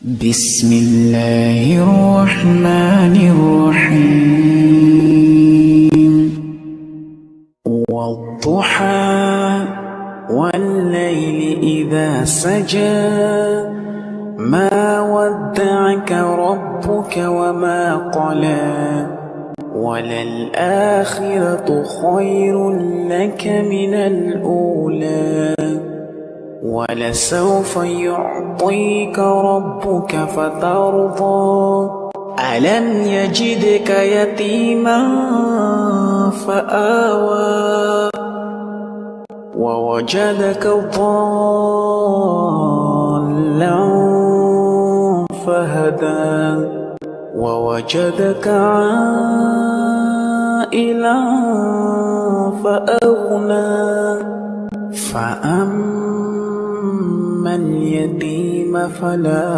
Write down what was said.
بسم الله الرحمن الرحيم والضحى والليل إذا سجى ما ودعك ربك وما قلى وللآخرة خير لك من الأولى ولسوف يعطيك ربك فترضى ألم يجدك يتيما فآوى ووجدك ضالا فهدى ووجدك عائلا فأغنى فأما اليتيم فلا